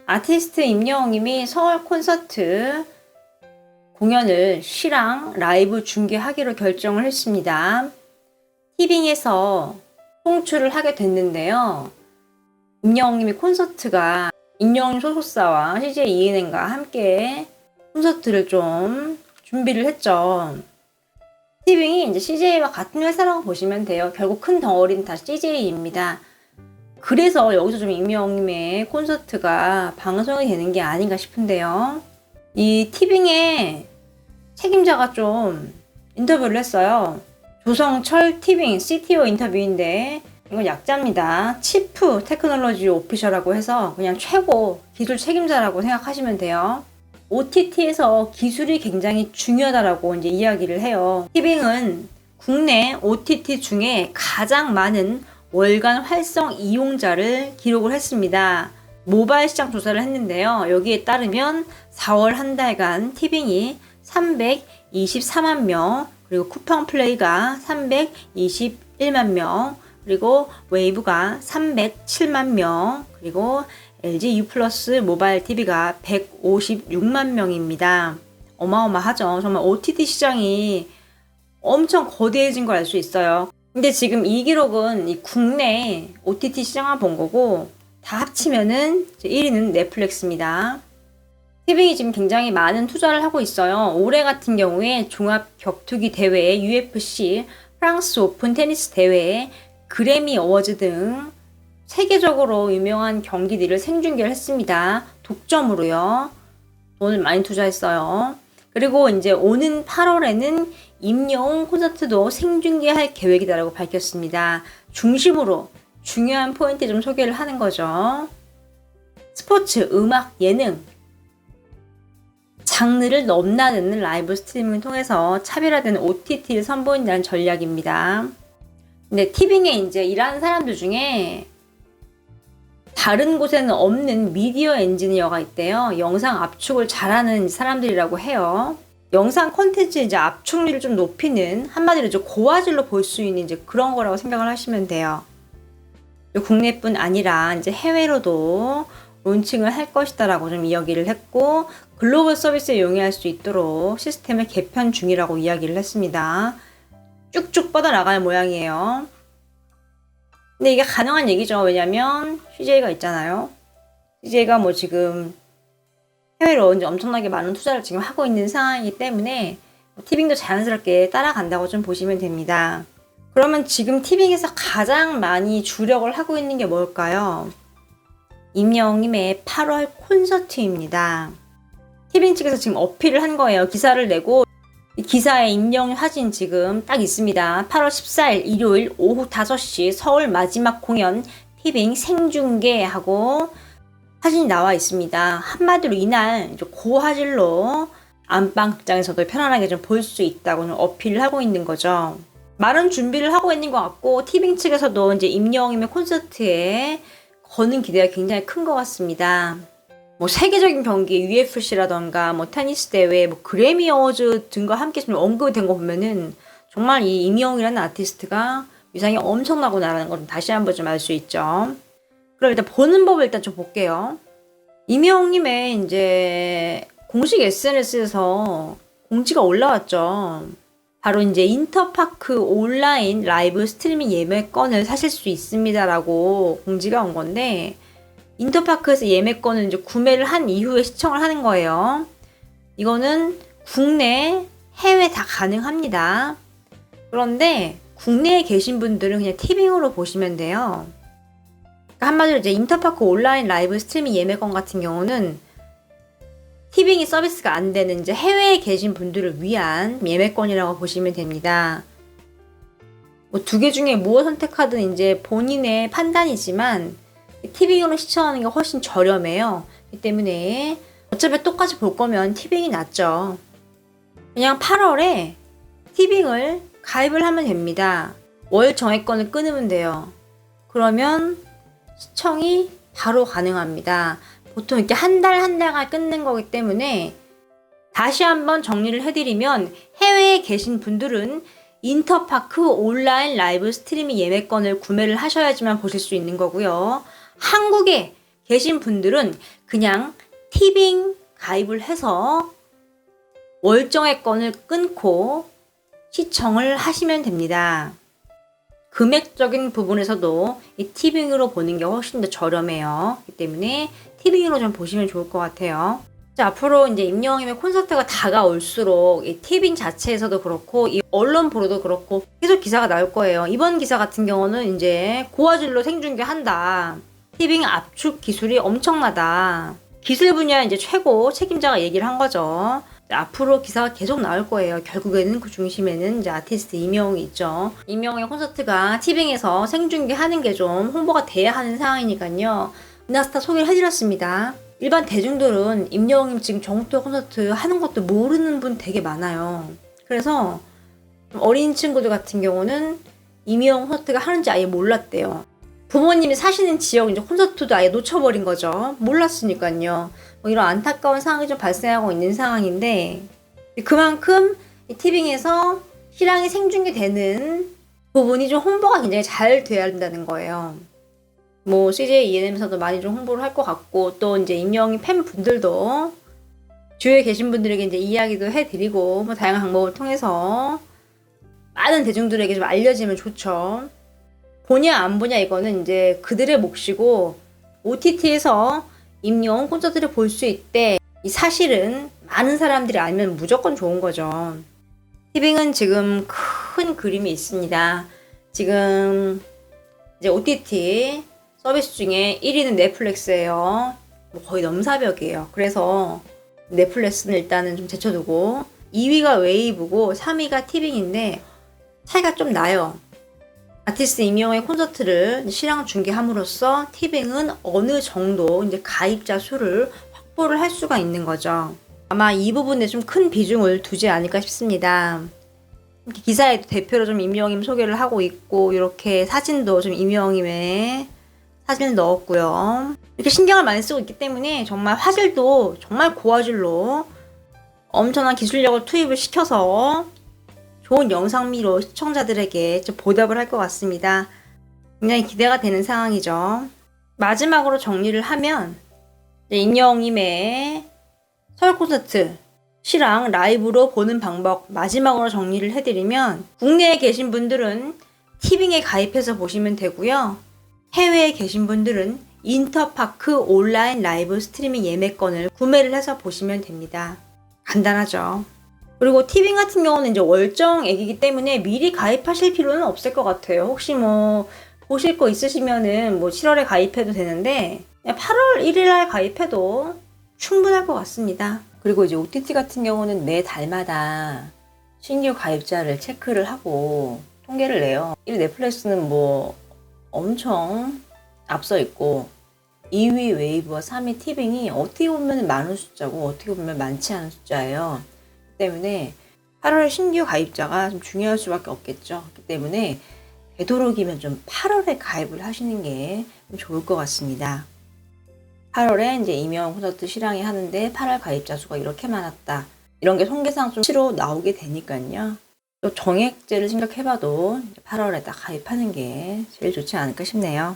아티스트 임영웅님이 서울 콘서트 공연을 시랑 라이브 중계하기로 결정을 했습니다. 티빙에서 송출을 하게 됐는데요. 임영웅님이 콘서트가 임영웅 소속사와 CJ ENM과 함께 콘서트를 좀 준비를 했죠. 티빙이 이제 CJ와 같은 회사라고 보시면 돼요. 결국 큰 덩어리는 다 CJ입니다. 그래서 여기서 좀 임영웅님의 콘서트가 방송이 되는 게 아닌가 싶은데요. 이 티빙의 책임자가 좀 인터뷰를 했어요. 조성철 티빙 CTO 인터뷰인데 이건 약자입니다. 치프 테크놀로지 오피셜이라고 해서 그냥 최고 기술 책임자라고 생각하시면 돼요. OTT에서 기술이 굉장히 중요하다라고 이제 이야기를 해요. 티빙은 국내 OTT 중에 가장 많은 월간 활성 이용자를 기록을 했습니다. 모바일 시장 조사를 했는데요. 여기에 따르면 4월 한 달간 티빙이 324만 명, 그리고 쿠팡 플레이가 321만 명, 그리고 웨이브가 307만 명, 그리고 LG U+ 모바일 TV가 156만 명입니다. 어마어마하죠. 정말 OTT 시장이 엄청 거대해진 걸 알 수 있어요. 근데 지금 이 기록은 이 국내 OTT 시장만 본 거고 다 합치면은 1위는 넷플릭스입니다. 티빙이 지금 굉장히 많은 투자를 하고 있어요. 올해 같은 경우에 종합 격투기 대회, UFC, 프랑스 오픈 테니스 대회, 그래미 어워즈 등 세계적으로 유명한 경기들을 생중계를 했습니다. 독점으로요. 돈을 많이 투자했어요. 그리고 이제 오는 8월에는 임영웅 콘서트도 생중계할 계획이다라고 밝혔습니다. 중심으로 중요한 포인트 좀 소개를 하는 거죠. 스포츠, 음악, 예능 장르를 넘나드는 라이브 스트리밍을 통해서 차별화된 OTT를 선보인다는 전략입니다. 근데 티빙에 이제 일하는 사람들 중에 다른 곳에는 없는 미디어 엔지니어가 있대요. 영상 압축을 잘하는 사람들이라고 해요. 영상 콘텐츠 이제 압축률을 좀 높이는, 한마디로 이제 고화질로 볼 수 있는 이제 그런 거라고 생각을 하시면 돼요. 국내뿐 아니라 이제 해외로도 론칭을 할 것이다라고 좀 이야기를 했고, 글로벌 서비스에 용이할 수 있도록 시스템을 개편 중이라고 이야기를 했습니다. 쭉쭉 뻗어나갈 모양이에요. 근데 이게 가능한 얘기죠. 왜냐면 CJ가 있잖아요. CJ가 뭐 지금 해외로 이제 엄청나게 많은 투자를 지금 하고 있는 상황이기 때문에 티빙도 자연스럽게 따라간다고 좀 보시면 됩니다. 그러면 지금 티빙에서 가장 많이 주력을 하고 있는 게 뭘까요? 임영웅님의 8월 콘서트입니다. 티빙 측에서 지금 어필을 한 거예요. 기사를 내고 이 기사에 임영웅 사진 지금 딱 있습니다. 8월 14일 일요일 오후 5시 서울 마지막 공연 티빙 생중계하고 사진이 나와 있습니다. 한마디로 이날 이제 고화질로 안방 극장에서도 편안하게 좀 볼 수 있다고 좀 어필을 하고 있는 거죠. 많은 준비를 하고 있는 것 같고 티빙 측에서도 이제 임영웅의 콘서트에 거는 기대가 굉장히 큰 것 같습니다. 뭐 세계적인 경기, UFC라던가 뭐 테니스 대회, 뭐 그래미 어워즈 등과 함께 좀 언급이 된 거 보면은 정말 이 임영웅이라는 아티스트가 위상이 엄청나구나라는 걸 다시 한번 좀 알 수 있죠. 그럼 일단 보는 법을 일단 좀 볼게요. 임영웅님의 이제 공식 SNS에서 공지가 올라왔죠. 바로 이제 인터파크 온라인 라이브 스트리밍 예매권을 사실 수 있습니다라고 공지가 온 건데, 인터파크에서 예매권을 이제 구매를 한 이후에 시청을 하는 거예요. 이거는 국내, 해외 다 가능합니다. 그런데 국내에 계신 분들은 그냥 티빙으로 보시면 돼요. 그러니까 한마디로 이제 인터파크 온라인 라이브 스트리밍 예매권 같은 경우는 티빙이 서비스가 안 되는 이제 해외에 계신 분들을 위한 예매권이라고 보시면 됩니다. 뭐 두 개 중에 무엇 선택하든 이제 본인의 판단이지만 티빙으로 시청하는 게 훨씬 저렴해요. 이 때문에 어차피 똑같이 볼 거면 티빙이 낫죠. 그냥 8월에 티빙을 가입을 하면 됩니다. 월 정액권을 끊으면 돼요. 그러면 시청이 바로 가능합니다. 보통 이렇게 한 달 한 달간 끊는 거기 때문에 다시 한번 정리를 해드리면 해외에 계신 분들은 인터파크 온라인 라이브 스트리밍 예매권을 구매를 하셔야지만 보실 수 있는 거고요. 한국에 계신 분들은 그냥 티빙 가입을 해서 월정액권을 끊고 시청을 하시면 됩니다. 금액적인 부분에서도 이 티빙으로 보는 게 훨씬 더 저렴해요. 그렇기 때문에 티빙으로 좀 보시면 좋을 것 같아요. 자, 앞으로 이제 임영웅님의 콘서트가 다가올수록 이 티빙 자체에서도 그렇고 이 언론 보도도 그렇고 계속 기사가 나올 거예요. 이번 기사 같은 경우는 이제 고화질로 생중계한다. 티빙 압축 기술이 엄청나다. 기술 분야 이제 최고 책임자가 얘기를 한 거죠. 앞으로 기사가 계속 나올 거예요. 결국에는 그 중심에는 이제 아티스트 임영웅이 있죠. 임영웅의 콘서트가 티빙에서 생중계하는 게 좀 홍보가 돼야 하는 상황이니까요. 은하스타 소개를 해드렸습니다. 일반 대중들은 임영웅님 지금 정토 콘서트 하는 것도 모르는 분 되게 많아요. 그래서 어린 친구들 같은 경우는 임영웅 콘서트가 하는지 아예 몰랐대요. 부모님이 사시는 지역 이제 콘서트도 아예 놓쳐버린 거죠. 몰랐으니까요. 뭐 이런 안타까운 상황이 좀 발생하고 있는 상황인데 그만큼 이 티빙에서 실황이 생중계되는 부분이 좀 홍보가 굉장히 잘 돼야 된다는 거예요. 뭐 CJ ENM에서도 많이 좀 홍보를 할 것 같고 또 이제 임영웅 팬분들도 주위에 계신 분들에게 이제 이야기도 해드리고 뭐 다양한 방법을 통해서 많은 대중들에게 좀 알려지면 좋죠. 보냐 안 보냐 이거는 이제 그들의 몫이고 OTT에서 임영웅 콘서트를 볼 수 있대. 이 사실은 많은 사람들이 알면 무조건 좋은 거죠. 티빙은 지금 큰 그림이 있습니다. 지금 이제 OTT 서비스 중에 1위는 넷플릭스예요. 뭐 거의 넘사벽이에요. 그래서 넷플릭스는 일단은 좀 제쳐두고 2위가 웨이브고 3위가 티빙인데 차이가 좀 나요. 아티스트 임영웅의 콘서트를 실황 중계함으로써 티빙은 어느 정도 이제 가입자 수를 확보를 할 수가 있는 거죠. 아마 이 부분에 좀 큰 비중을 두지 않을까 싶습니다. 기사에 대표로 좀 임영웅님 소개를 하고 있고 이렇게 사진도 좀 임영웅님의 사진을 넣었고요. 이렇게 신경을 많이 쓰고 있기 때문에 정말 화질도 정말 고화질로 엄청난 기술력을 투입을 시켜서 좋은 영상미로 시청자들에게 좀 보답을 할 것 같습니다. 굉장히 기대가 되는 상황이죠. 마지막으로 정리를 하면 임영웅님의 서울 콘서트 실황 라이브로 보는 방법 마지막으로 정리를 해드리면 국내에 계신 분들은 티빙에 가입해서 보시면 되고요. 해외에 계신 분들은 인터파크 온라인 라이브 스트리밍 예매권을 구매를 해서 보시면 됩니다. 간단하죠. 그리고 티빙 같은 경우는 이제 월정액이기 때문에 미리 가입하실 필요는 없을 것 같아요. 혹시 뭐 보실 거 있으시면은 뭐 7월에 가입해도 되는데 8월 1일날 가입해도 충분할 것 같습니다. 그리고 이제 OTT 같은 경우는 매 달마다 신규 가입자를 체크를 하고 통계를 내요. 1위 넷플릭스는 뭐 엄청 앞서 있고 2위 웨이브와 3위 티빙이 어떻게 보면 많은 숫자고 어떻게 보면 많지 않은 숫자예요. 때문에 8월 신규 가입자가 좀 중요할 수밖에 없겠죠. 그렇기 때문에 되도록이면 좀 8월에 가입을 하시는 게 좀 좋을 것 같습니다. 8월에 이제 임영웅 콘서트 실황이 하는데 8월 가입자 수가 이렇게 많았다. 이런 게 통계상 좀 치로 나오게 되니까요. 또 정액제를 생각해봐도 8월에 딱 가입하는 게 제일 좋지 않을까 싶네요.